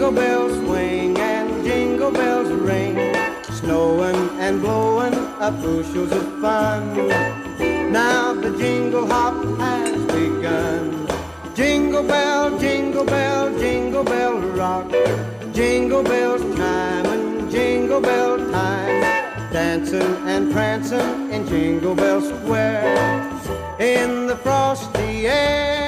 Jingle bells swing and jingle bells ring, snowing and blowing up bushels of fun. Now the jingle hop has begun. Jingle bell, jingle bell, jingle bell rock. Jingle bells chime and jingle bell time, dancing and prancing in Jingle Bell Square in the frosty air.